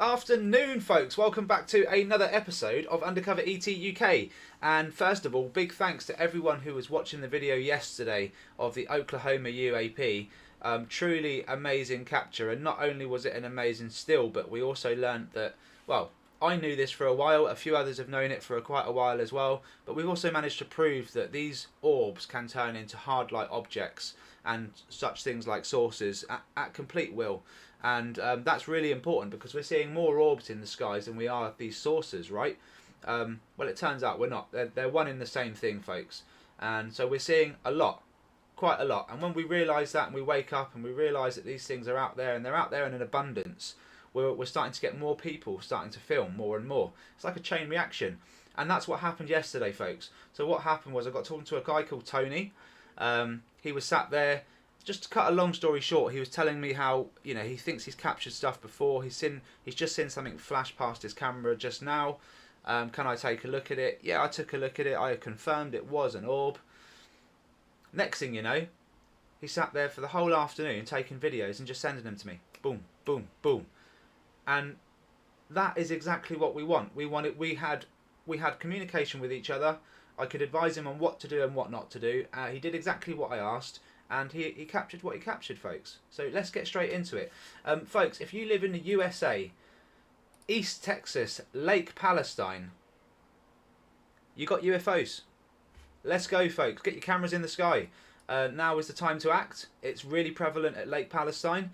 afternoon, folks. Welcome back to another episode of Undercover ET UK. And first of all, big thanks to everyone who was watching the video yesterday of the Oklahoma UAP. Truly amazing capture, and not only was it an amazing still, but we also learned that, well, I knew this for a while, a few others have known it for quite a while as well, but we've also managed to prove that these orbs can turn into hard light objects and such things like saucers at complete will. And that's really important because we're seeing more orbs in the skies than we are these saucers, right? Well, it turns out we're not. They're one in the same thing, folks. And so we're seeing a lot, quite a lot. And when we realise that and we wake up and we realise that these things are out there and they're out there in an abundance, we're starting to get more people starting to film more and more. It's like a chain reaction. And that's what happened yesterday, folks. So what happened was I got talking to a guy called Tony. He was sat there. Just to cut a long story short, he was telling me how, you know, he thinks he's captured stuff before. He's just seen something flash past his camera just now. Can I take a look at it? Yeah, I took a look at it. I confirmed it was an orb. Next thing you know, he sat there for the whole afternoon taking videos and just sending them to me. Boom, boom, boom. And that is exactly what we want. We had communication with each other. I could advise him on what to do and what not to do. He did exactly what I asked. And he captured what he captured, folks. So let's get straight into it. Folks, if you live in the USA, East Texas, Lake Palestine, you got UFOs. Let's go, folks. Get your cameras in the sky. Now is the time to act. It's really prevalent at Lake Palestine.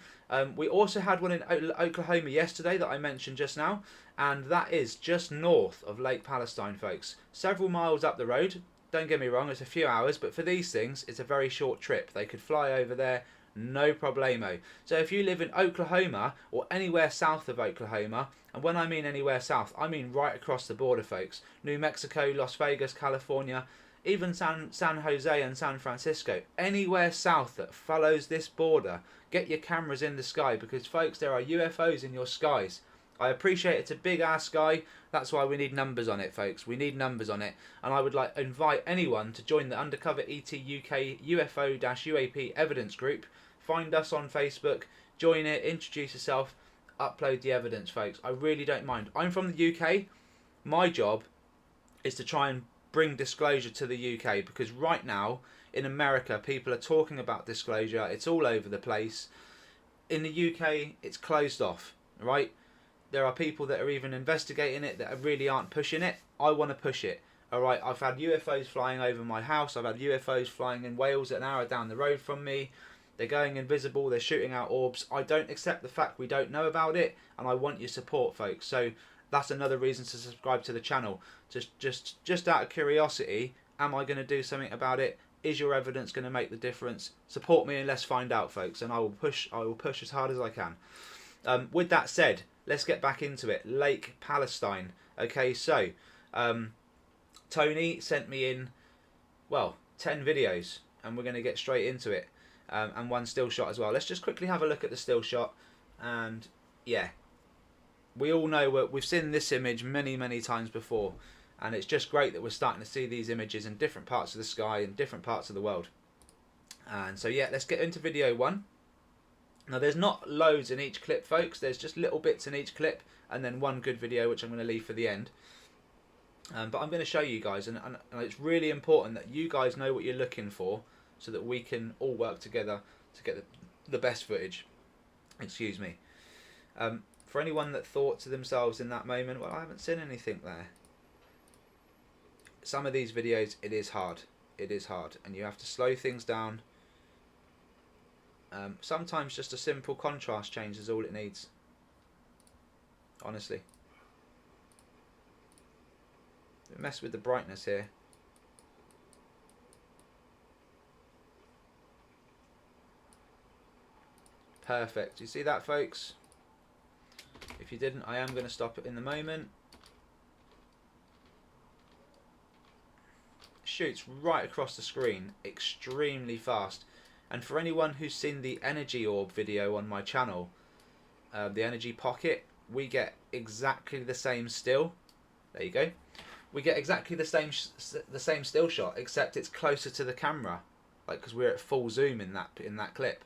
We also had one in Oklahoma yesterday that I mentioned just now. And that is just north of Lake Palestine, folks. Several miles up the road. Don't get me wrong, it's a few hours, but for these things, it's a very short trip. They could fly over there, no problemo. So if you live in Oklahoma or anywhere south of Oklahoma, and when I mean anywhere south, I mean right across the border, folks. New Mexico, Las Vegas, California, even San Jose and San Francisco. Anywhere south that follows this border, get your cameras in the sky because, folks, there are UFOs in your skies. I appreciate it's a big ass sky. That's why we need numbers on it, folks. We need numbers on it. And I would like to invite anyone to join the Undercover ET UK UFO-UAP evidence group. Find us on Facebook, join it, introduce yourself, upload the evidence, folks. I really don't mind. I'm from the UK. My job is to try and bring disclosure to the UK because right now in America people are talking about disclosure. It's all over the place. In the UK it's closed off, right? There are people that are even investigating it that really aren't pushing it. I want to push it. Alright, I've had UFOs flying over my house. I've had UFOs flying in Wales an hour down the road from me. They're going invisible. They're shooting out orbs. I don't accept the fact we don't know about it. And I want your support, folks. So that's another reason to subscribe to the channel. Just out of curiosity, am I going to do something about it? Is your evidence going to make the difference? Support me and let's find out, folks. And I will push as hard as I can. With that said, let's get back into it. Lake Palestine. Okay, so Tony sent me in, well, 10 videos, and we're going to get straight into it, and one still shot as well. Let's just quickly have a look at the still shot, and yeah, we all know we've seen this image many times before, and it's just great that we're starting to see these images in different parts of the sky and different parts of the world. And so yeah, let's get into video one. Now there's not loads in each clip, folks. There's just little bits in each clip and then one good video which I'm going to leave for the end. But I'm going to show you guys, and it's really important that you guys know what you're looking for so that we can all work together to get the best footage. Excuse me. For anyone that thought to themselves in that moment, well, I haven't seen anything there. Some of these videos, it is hard. It is hard, and you have to slow things down. Sometimes just a simple contrast change is all it needs. Honestly. Mess with the brightness here. Perfect. You see that, folks? If you didn't, I am going to stop it in the moment. Shoots right across the screen extremely fast. And for anyone who's seen the energy orb video on my channel, the energy pocket, we get exactly the same still. There you go. We get exactly the same still shot, except it's closer to the camera, like because we're at full zoom in that clip.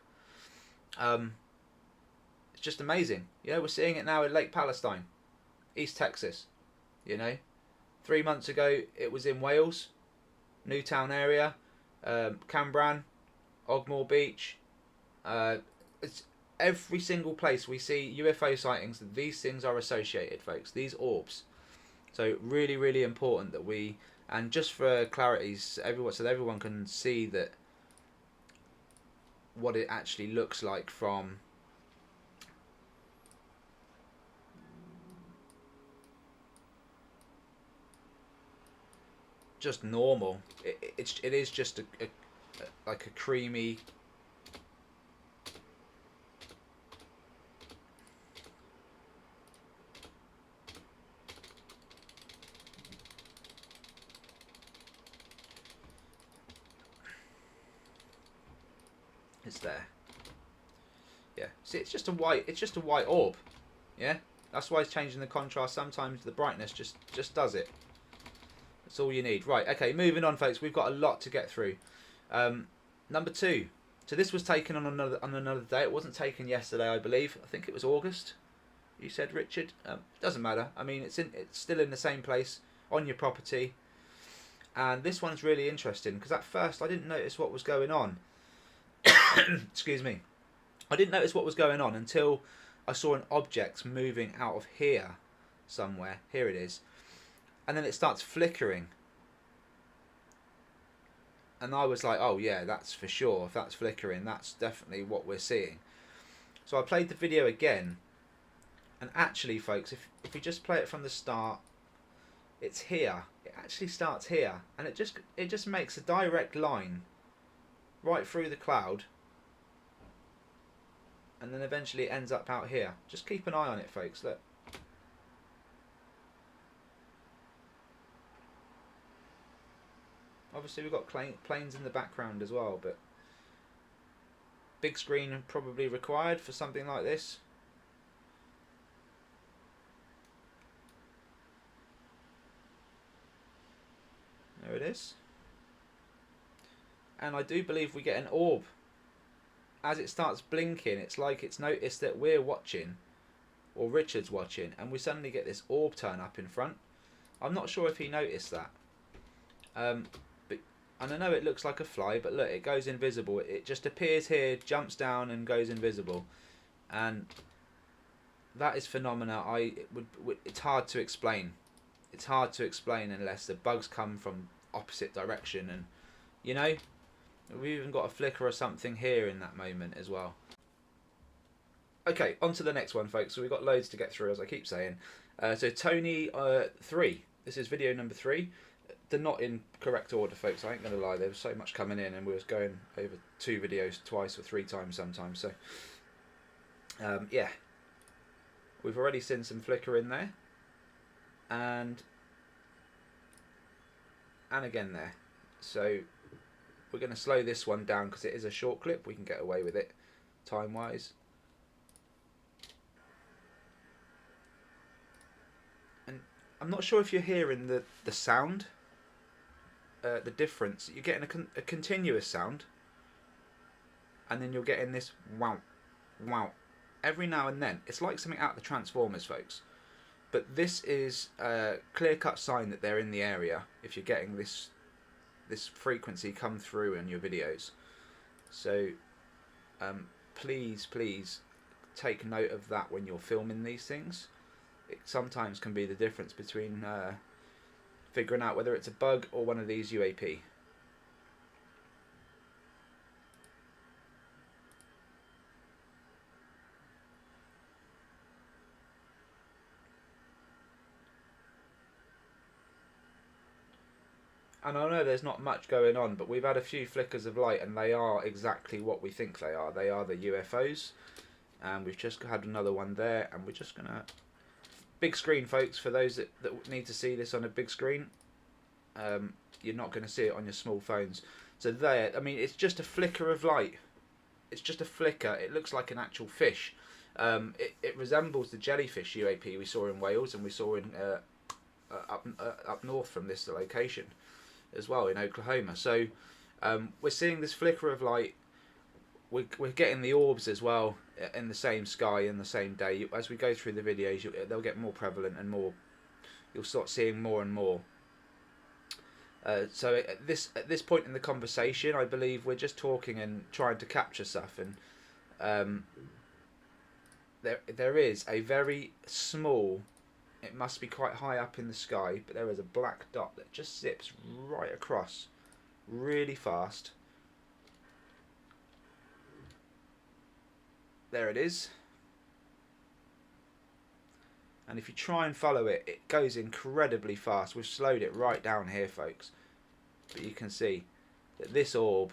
It's just amazing. You know, we're seeing it now in Lake Palestine, East Texas. You know, 3 months ago it was in Wales, Newtown area, Cambran, Ogmore Beach. It's every single place we see UFO sightings. These things are associated, folks. These orbs. So really, really important that we, and just for clarity's, so everyone can see that what it actually looks like from just normal. It is just a like a creamy. It's there. Yeah. See, it's just a white. It's just a white orb. Yeah. That's why it's changing the contrast. Sometimes the brightness just does it. That's all you need. Right. Okay. Moving on, folks. We've got a lot to get through. Number 2. So this was taken on another day. It wasn't taken yesterday, I believe. I think it was August. You said, Richard. Doesn't matter. I mean, it's still in the same place on your property. And this one's really interesting because at first I didn't notice what was going on. Excuse me. I didn't notice what was going on until I saw an object moving out of here somewhere. Here it is. And then it starts flickering. And I was like, oh yeah, that's for sure. If that's flickering, that's definitely what we're seeing. So I played the video again. And actually, folks, if we just play it from the start, it's here. It actually starts here. And it just makes a direct line right through the cloud, and then eventually it ends up out here. Just keep an eye on it, folks. Look. Obviously we've got planes in the background as well, but big screen probably required for something like this. There it is. And I do believe we get an orb. As it starts blinking, it's like it's noticed that we're watching, or Richard's watching, and we suddenly get this orb turn up in front. I'm not sure if he noticed that. But and I know it looks like a fly, but look, it goes invisible. It just appears here, jumps down, and goes invisible. And that is phenomena. It's hard to explain. It's hard to explain unless the bugs come from opposite direction, and you know. We've even got a flicker or something here in that moment as well. Okay, on to the next one, folks. So we've got loads to get through, as I keep saying. So Tony 3. This is video number 3. They're not in correct order, folks. I ain't going to lie. There was so much coming in, and we was going over 2 videos twice or 3 times sometimes. So, yeah. We've already seen some flicker in there. And again there. So we're going to slow this one down because it is a short clip. We can get away with it time-wise. And I'm not sure if you're hearing the sound, the difference. You're getting a continuous sound, and then you're getting this wow, wow, every now and then. It's like something out of the Transformers, folks. But this is a clear-cut sign that they're in the area if you're getting this frequency come through in your videos. So please take note of that when you're filming these things. It sometimes can be the difference between figuring out whether it's a bug or one of these UAP. And I know there's not much going on, but we've had a few flickers of light, and they are exactly what we think they are. They are the UFOs. And we've just had another one there, and we're just going to... Big screen, folks, for those that need to see this on a big screen. You're not going to see it on your small phones. So there, I mean, it's just a flicker of light. It's just a flicker. It looks like an actual fish. It resembles the jellyfish UAP we saw in Wales, and we saw in up north from this location as well, in Oklahoma. So we're seeing this flicker of light. we're getting the orbs as well in the same sky in the same day. As we go through the videos, they'll get more prevalent and more. You'll start seeing more and more. So at this point in the conversation, I believe we're just talking and trying to capture stuff, and there is a very small. It must be quite high up in the sky, but there is a black dot that just zips right across, really fast. There it is. And if you try and follow it, it goes incredibly fast. We've slowed it right down here, folks. But you can see that this orb,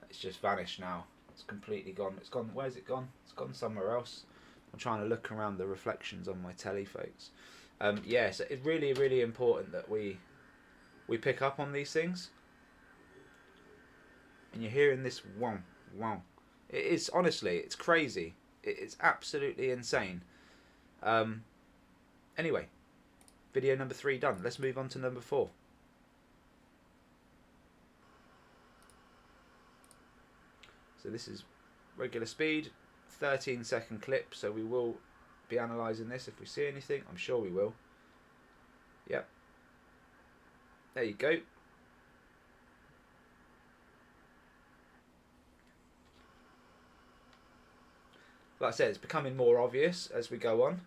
it's just vanished now. It's completely gone. It's gone. Where's it gone? It's gone somewhere else. I'm trying to look around the reflections on my telly, folks. So it's really, really important that we pick up on these things. And you're hearing this wow, wow. It is, honestly, it's crazy. It's absolutely insane. Anyway, video number 3 done. Let's move on to number 4. So this is regular speed, 13-second clip. So we will be analysing this if we see anything. I'm sure we will. Yep. There you go. Like I said, it's becoming more obvious as we go on.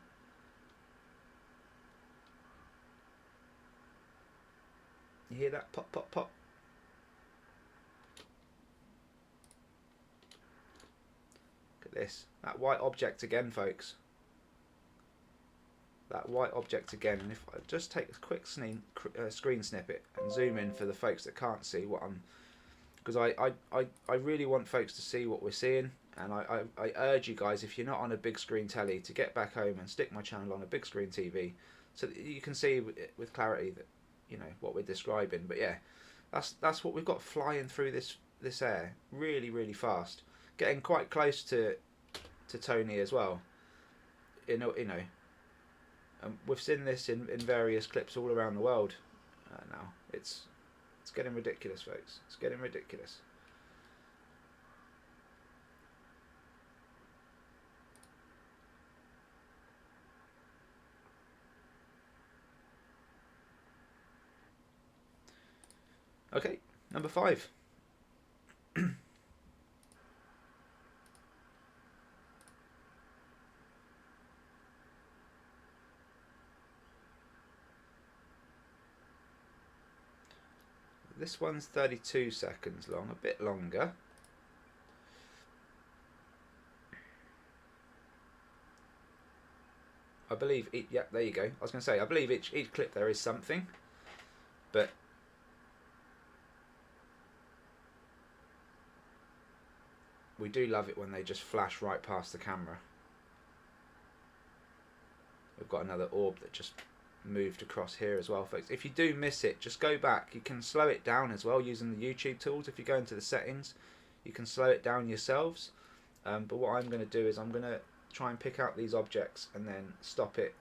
You hear that? Pop, pop, pop. Look at this. That white object again, folks. That white object again. And if I just take a quick screen snippet and zoom in for the folks that can't see what I'm... Because I really want folks to see what we're seeing. And I urge you guys, if you're not on a big screen telly, to get back home and stick my channel on a big screen TV so that you can see with clarity that, you know, what we're describing. But yeah, that's what we've got flying through this air really, really fast, getting quite close to Tony as well. You know, we've seen this in various clips all around the world now. It's getting ridiculous, folks. It's getting ridiculous. Okay, number 5. This one's 32 seconds long, a bit longer. I believe, yeah, there you go. I was going to say, I believe each clip there is something, but we do love it when they just flash right past the camera. We've got another orb that just moved across here as well, folks. If you do miss it, just go back. You can slow it down as well using the YouTube tools. If you go into the settings, you can slow it down yourselves. But what I'm going to do is I'm going to try and pick out these objects and then stop it,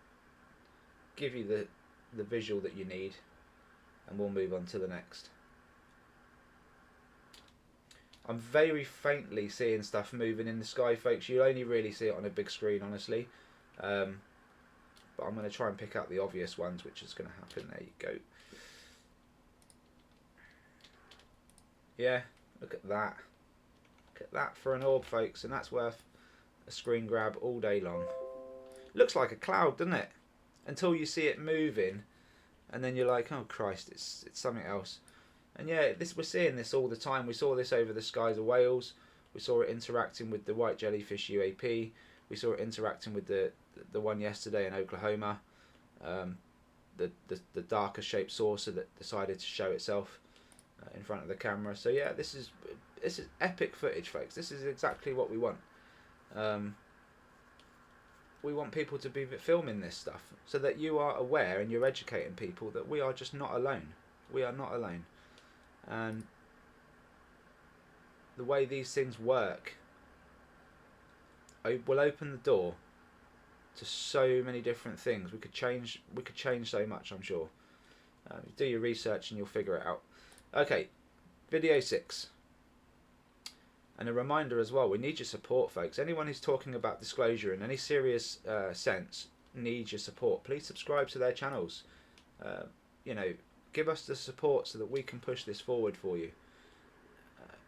give you the visual that you need, and we'll move on to the next. I'm very faintly seeing stuff moving in the sky, folks. You'll only really see it on a big screen, honestly. But I'm going to try and pick out the obvious ones, which is going to happen. There you go. Yeah, look at that. Look at that for an orb, folks, and that's worth a screen grab all day long. Looks like a cloud, doesn't it? Until you see it moving, and then you're like, oh Christ, it's something else. And yeah, we're seeing this all the time. We saw this over the skies of Wales. We saw it interacting with the white jellyfish UAP. We saw it interacting with the one yesterday in Oklahoma. The darker shaped saucer that decided to show itself in front of the camera. So yeah, this is epic footage, folks. This is exactly what we want. We want people to be filming this stuff so that you are aware and you're educating people that we are just not alone. We are not alone. And the way these things work will open the door to so many different things. We could change so much, I'm sure. Do your research and you'll figure it out. Okay, video 6. And a reminder as well, we need your support, folks. Anyone who's talking about disclosure in any serious sense needs your support. Please subscribe to their channels. You know, give us the support so that we can push this forward for you.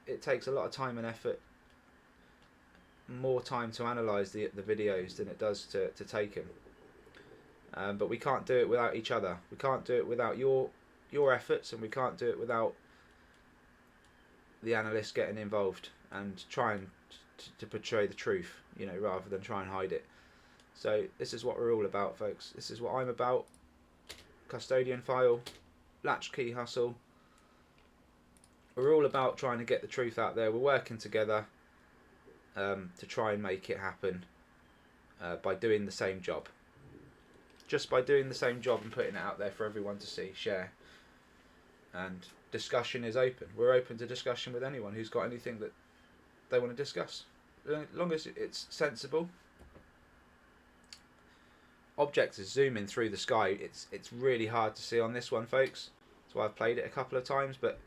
It takes a lot of time and effort, more time to analyse the videos than it does to take them. But we can't do it without each other. We can't do it without your efforts, and we can't do it without the analysts getting involved and trying to portray the truth, you know, rather than try and hide it. So this is what we're all about, folks. This is what I'm about. Custodian file, latchkey hustle. We're all about trying to get the truth out there. We're working together to try and make it happen by doing the same job. Just by doing the same job and putting it out there for everyone to see, share. And discussion is open. We're open to discussion with anyone who's got anything that they want to discuss, as long as it's sensible. Objects is zooming through the sky. It's really hard to see on this one, folks. That's why I've played it a couple of times, but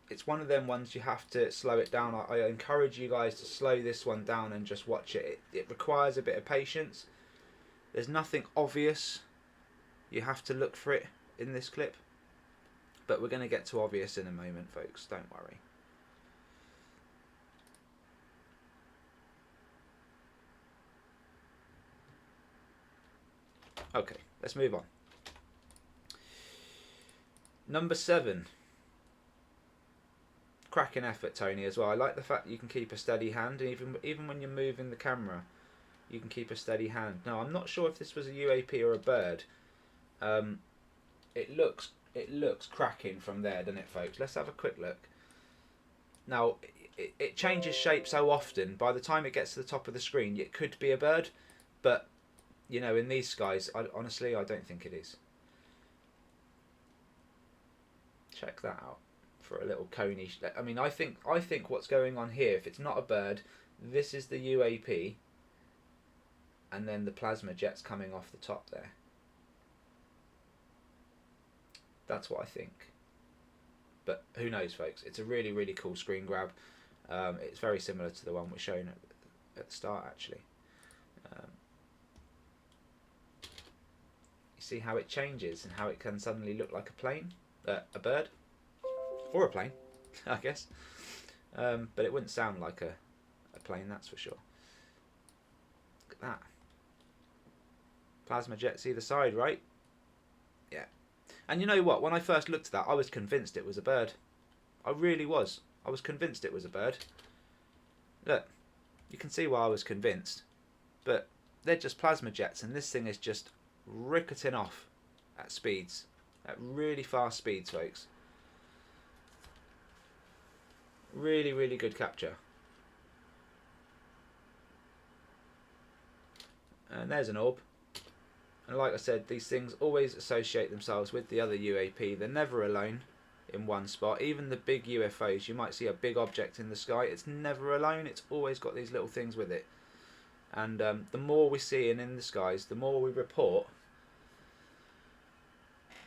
it's one of them ones you have to slow it down. I encourage you guys to slow this one down and just watch it. It requires a bit of patience. There's nothing obvious. You have to look for it in this clip. But we're going to get to obvious in a moment, folks. Don't worry. Okay, let's move on. Number 7. Cracking effort, Tony, as well. I like the fact that you can keep a steady hand, and even when you're moving the camera, you can keep a steady hand. Now, I'm not sure if this was a UAP or a bird. It looks cracking from there, doesn't it, folks? Let's have a quick look. Now, it changes shape so often. By the time it gets to the top of the screen, it could be a bird, but you know, in these skies, honestly, I don't think it is. Check that out for a little coney. I mean, I think what's going on here, if it's not a bird, this is the UAP, and then the plasma jets coming off the top there. That's what I think. But who knows, folks? It's a really, really cool screen grab. It's very similar to the one we're showing at the start, actually. You see how it changes and how it can suddenly look like a plane, a bird, or a plane, I guess. But it wouldn't sound like a plane, that's for sure. Look at that. Plasma jets either side, right? Yeah. And you know what? When I first looked at that, I was convinced it was a bird. I really was. I was convinced it was a bird. Look, you can see why I was convinced. But they're just plasma jets, and this thing is just ricketing off at speeds. At really fast speeds, folks. Really, really good capture. And there's an orb. And like I said, these things always associate themselves with the other UAP. They're never alone in one spot. Even the big UFOs, you might see a big object in the sky. It's never alone. It's always got these little things with it. And the more we see in the skies, the more we report,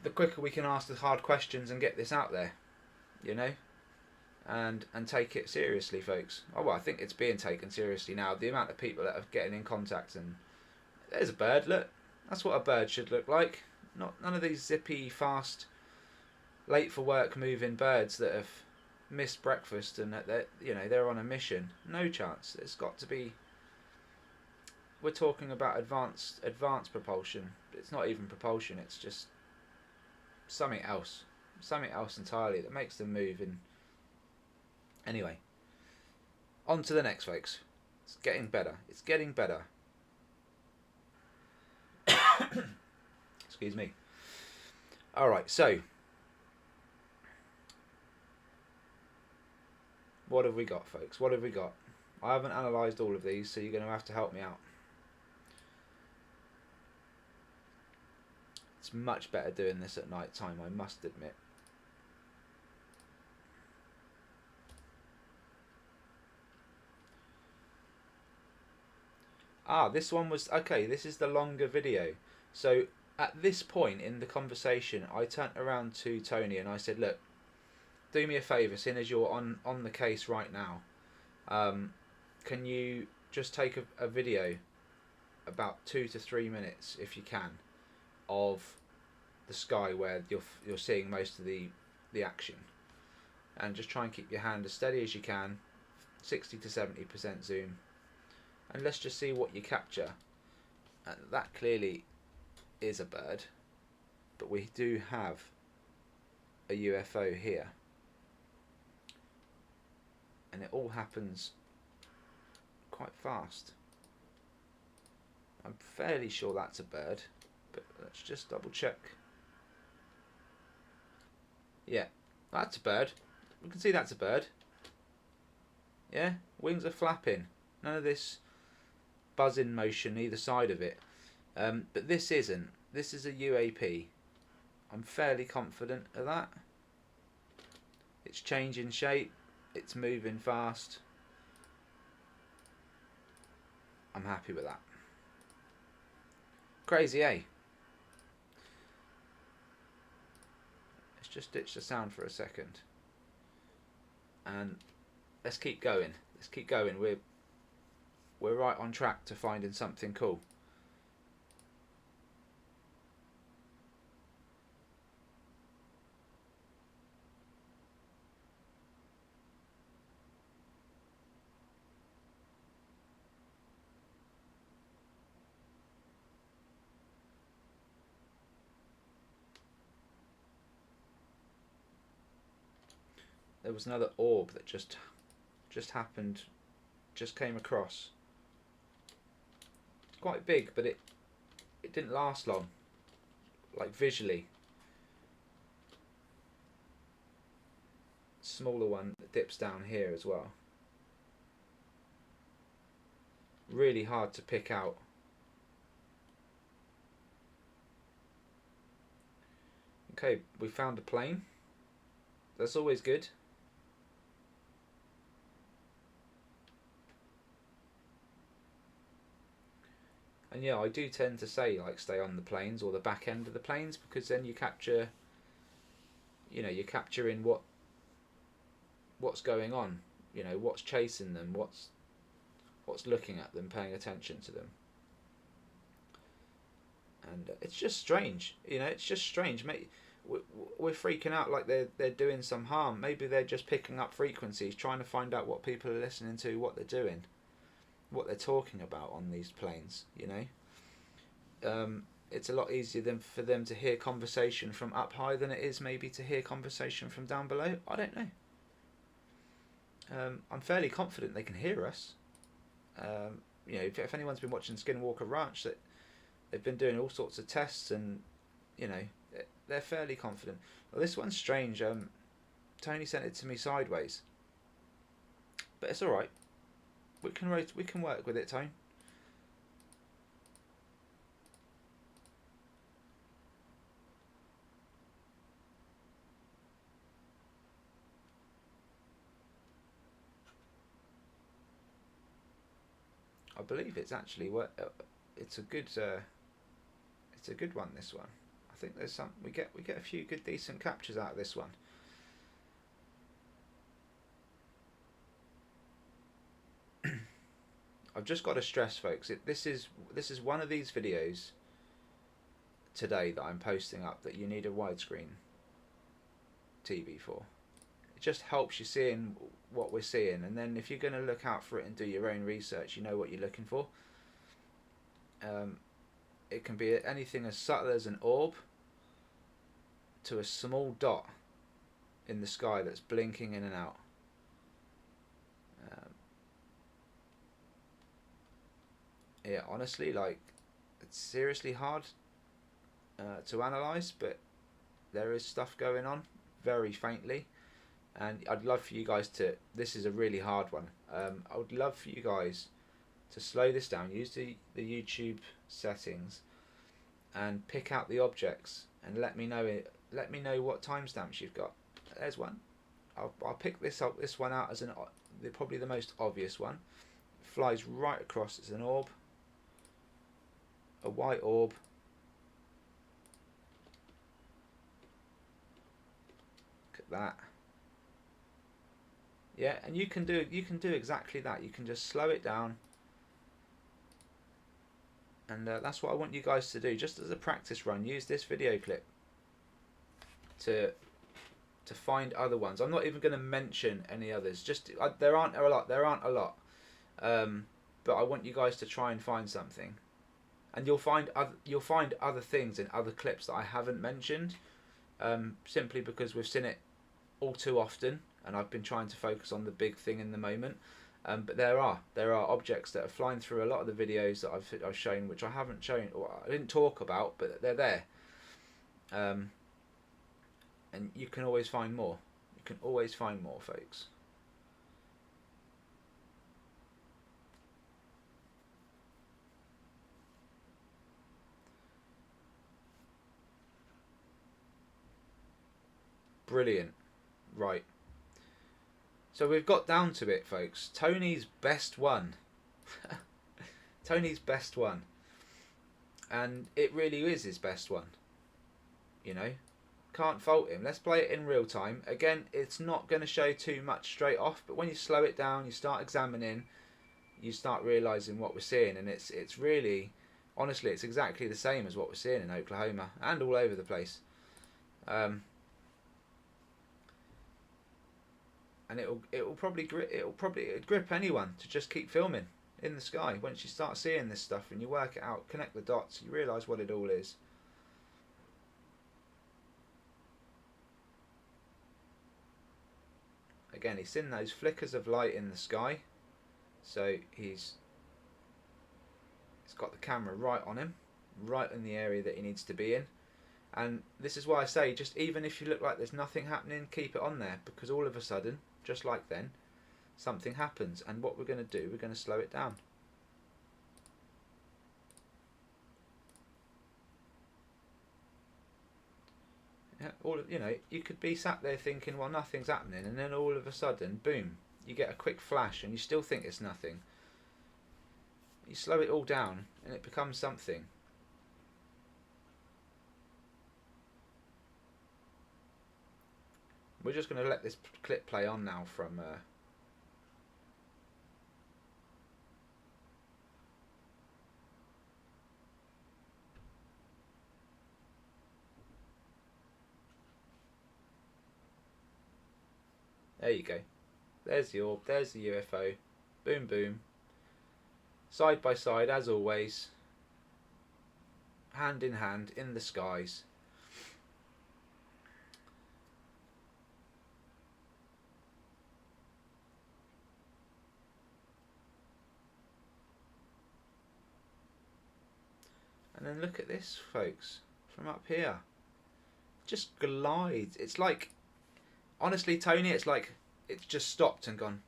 the quicker we can ask the hard questions and get this out there, you know, and take it seriously, folks. Oh, well, I think it's being taken seriously now. The amount of people that are getting in contact, and there's a bird, look. That's what a bird should look like. None of these zippy, fast, late for work moving birds that have missed breakfast and that they're on a mission. No chance. It's got to be. We're talking about advanced propulsion. It's not even propulsion. It's just something else entirely that makes them move. And anyway, on to the next, folks. It's getting better. It's getting better. Excuse me. Alright, so what have we got, folks? What have we got? I haven't analysed all of these, so you're going to have to help me out. It's much better doing this at night time, I must admit. Ah, this one was... Okay, this is the longer video. So at this point in the conversation, I turned around to Tony and I said, "Look, do me a favour, seeing as you're on the case right now, can you just take a video about 2 to 3 minutes, if you can, of the sky where you're seeing most of the action, and just try and keep your hand as steady as you can, 60 to 70% zoom, and let's just see what you capture." And that clearly is a bird, but we do have a UFO here, and it all happens quite fast. I'm fairly sure that's a bird, but let's just double check. Yeah, that's a bird. We can see that's a bird. Yeah, wings are flapping. None of this buzzing motion either side of it. But this isn't. This is a UAP. I'm fairly confident of that. It's changing shape. It's moving fast. I'm happy with that. Crazy, eh? Let's just ditch the sound for a second. And let's keep going. Let's keep going. We're right on track to finding something cool. There was another orb that just happened, just came across. It's quite big, but it didn't last long, like visually. Smaller one that dips down here as well. Really hard to pick out. Okay, we found a plane. That's always good. And yeah, I do tend to say, like, stay on the planes or the back end of the planes, because then you capture, you know, you're capturing what's going on, you know, what's chasing them, what's looking at them, paying attention to them. And it's just strange, you know, it's just strange. We're freaking out like they're doing some harm. Maybe they're just picking up frequencies, trying to find out what people are listening to, what they're doing, what they're talking about on these planes, you know. It's a lot easier for them to hear conversation from up high than it is maybe to hear conversation from down below. I don't know. I'm fairly confident they can hear us. You know, if anyone's been watching Skinwalker Ranch, that they've been doing all sorts of tests, and you know, they're fairly confident. Well, this one's strange. Tony sent it to me sideways, but it's all right. We can work with it, Tony. I believe it's actually it's a good one. This one, I think there's some we get a few good decent captures out of this one. I've just got to stress, folks, this is one of these videos today that I'm posting up that you need a widescreen TV for. It just helps you seeing what we're seeing, and then if you're going to look out for it and do your own research, you know what you're looking for. It can be anything as subtle as an orb to a small dot in the sky that's blinking in and out. Yeah, honestly, like, it's seriously hard to analyse, but there is stuff going on very faintly, and I'd love for you guys to, this is a really hard one, I would love for you guys to slow this down, use the YouTube settings and pick out the objects and let me know what timestamps you've got. There's one. I'll pick this one out as probably the most obvious one. It flies right across. It's an orb, a white orb, like that. Yeah, and you can do exactly that. You can just slow it down, and that's what I want you guys to do. Just as a practice run, use this video clip to find other ones. I'm not even going to mention any others. Just there aren't a lot. There aren't a lot. But I want you guys to try and find something, and you'll find other things in other clips that I haven't mentioned, simply because we've seen it all too often, and I've been trying to focus on the big thing in the moment. But there are objects that are flying through a lot of the videos that I've shown, which I haven't shown or I didn't talk about, but they're there. And you can always find more. You can always find more, folks. Brilliant. Right. So we've got down to it, folks. Tony's best one. Tony's best one. And it really is his best one. You know? Can't fault him. Let's play it in real time. Again, it's not going to show too much straight off, but when you slow it down, you start examining, you start realising what we're seeing, and it's really, honestly, it's exactly the same as what we're seeing in Oklahoma and all over the place. And it'll probably grip anyone to just keep filming in the sky. Once you start seeing this stuff and you work it out, connect the dots, you realise what it all is. Again, he's seen those flickers of light in the sky, so he's got the camera right on him, right in the area that he needs to be in. And this is why I say, just even if you look like there's nothing happening, keep it on there, because all of a sudden, just like then, something happens. And what we're going to do, we're going to slow it down. Yeah, you could be sat there thinking, well, nothing's happening, and then all of a sudden, boom, you get a quick flash, and you still think it's nothing. You slow it all down, and it becomes something. We're just going to let this clip play on now from... There you go. There's the orb, there's the UFO. Boom, boom. Side by side, as always. Hand in hand, in the skies. And then look at this, folks, from up here. Just glides. It's like, honestly, Tony, it's like it's just stopped and gone.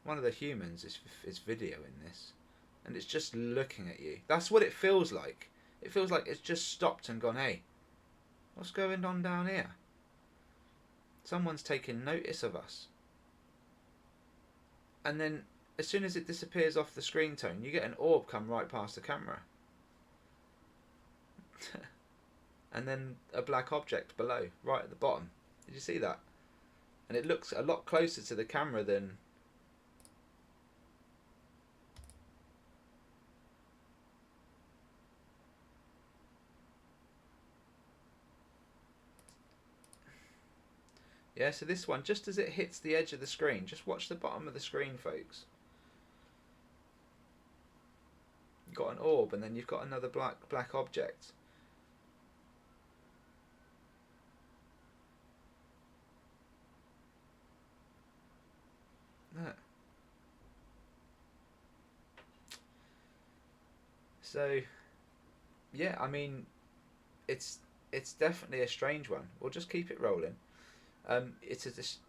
One of the humans is videoing this, and it's just looking at you. That's what it feels like. It feels like it's just stopped and gone, hey, what's going on down here? Someone's taking notice of us. And then, as soon as it disappears off the screen, Tone, you get an orb come right past the camera. And then a black object below, right at the bottom. Did you see that? And it looks a lot closer to the camera than... Yeah, so this one, just as it hits the edge of the screen, just watch the bottom of the screen, folks. You've got an orb, and then you've got another black object. So, yeah, I mean, it's definitely a strange one. We'll just keep it rolling.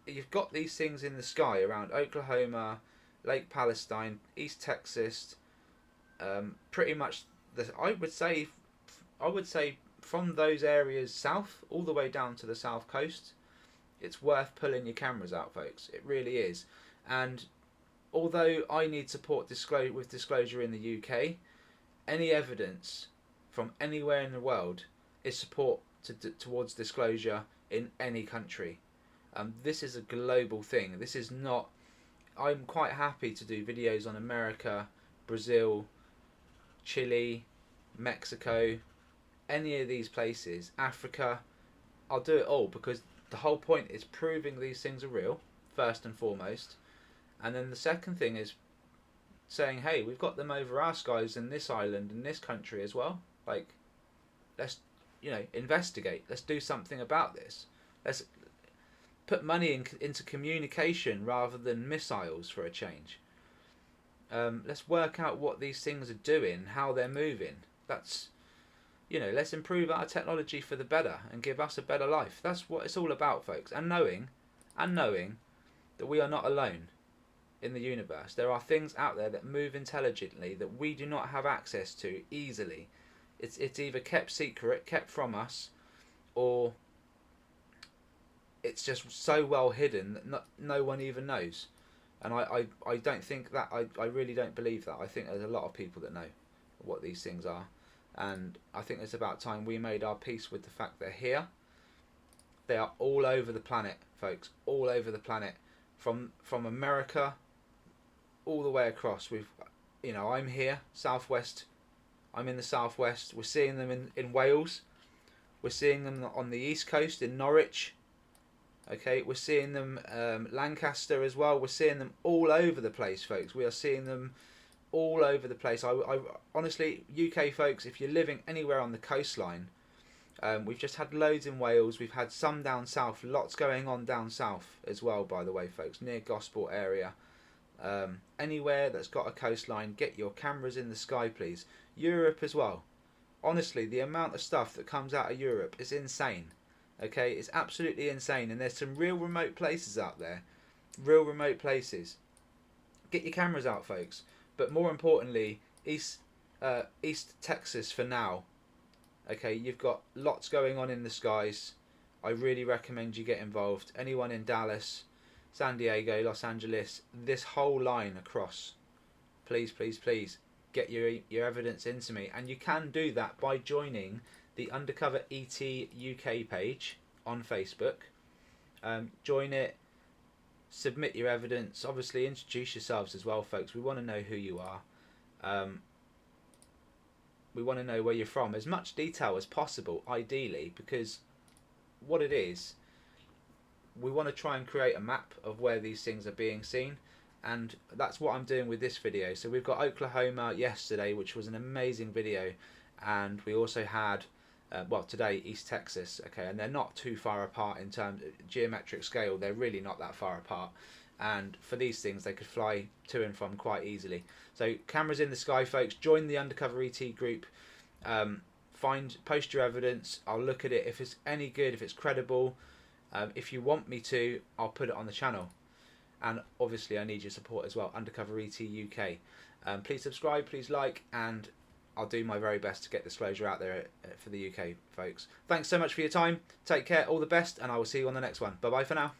You've got these things in the sky around Oklahoma, Lake Palestine, East Texas, pretty much. I would say from those areas south all the way down to the south coast. It's worth pulling your cameras out, folks. It really is. And although I need support disclosure in the UK, any evidence from anywhere in the world is support towards disclosure in any country. This is a global thing. This is not. I'm quite happy to do videos on America, Brazil, Chile, Mexico, any of these places, Africa. I'll do it all because the whole point is proving these things are real, first and foremost. And then the second thing is saying, hey, we've got them over our skies in this island, in this country as well. Like, let's, investigate. Let's do something about this. Let's put money into communication rather than missiles for a change. Let's work out what these things are doing, how they're moving. That's, let's improve our technology for the better and give us a better life. That's what it's all about, folks. And knowing that we are not alone in the universe. There are things out there that move intelligently that we do not have access to easily. It's either kept secret, kept from us, or it's just so well hidden that no one even knows. And I don't think that, I really don't believe that. I think there's a lot of people that know what these things are. And I think it's about time we made our peace with the fact they're here. They are all over the planet, folks. All over the planet. From America all the way across. I'm here, southwest. I'm in the southwest. We're seeing them in Wales. We're seeing them on the east coast in Norwich. Okay, we're seeing them Lancaster as well. We're seeing them all over the place, folks. We are seeing them all over the place. I honestly, UK folks, if you're living anywhere on the coastline, we've just had loads in Wales. We've had some down south. Lots going on down south as well, by the way, folks, near Gosport area. Anywhere that's got a coastline, get your cameras in the sky, please. Europe as well. Honestly, the amount of stuff that comes out of Europe is insane. Okay, it's absolutely insane, and there's some real remote places out there. Real remote places. Get your cameras out, folks. But more importantly, East Texas for now. Okay, you've got lots going on in the skies. I really recommend you get involved. Anyone in Dallas, San Diego, Los Angeles, this whole line across. Please, please, please get your evidence into me. And you can do that by joining the Undercover ET UK page on Facebook. Join it. Submit your evidence. Obviously, introduce yourselves as well, folks. We want to know who you are. We want to know where you're from. As much detail as possible, ideally, because what it is, we want to try and create a map of where these things are being seen. And that's what I'm doing with this video. So we've got Oklahoma yesterday, which was an amazing video. And we also had, today, East Texas. Okay, and they're not too far apart in terms of geometric scale. They're really not that far apart. And for these things, they could fly to and from quite easily. So cameras in the sky, folks. Join the Undercover ET group. Post your evidence. I'll look at it. If it's any good, if it's credible, if you want me to, I'll put it on the channel. And obviously, I need your support as well. Undercover ET UK. Please subscribe, please like, and I'll do my very best to get disclosure out there for the UK folks. Thanks so much for your time. Take care, all the best, and I will see you on the next one. Bye bye for now.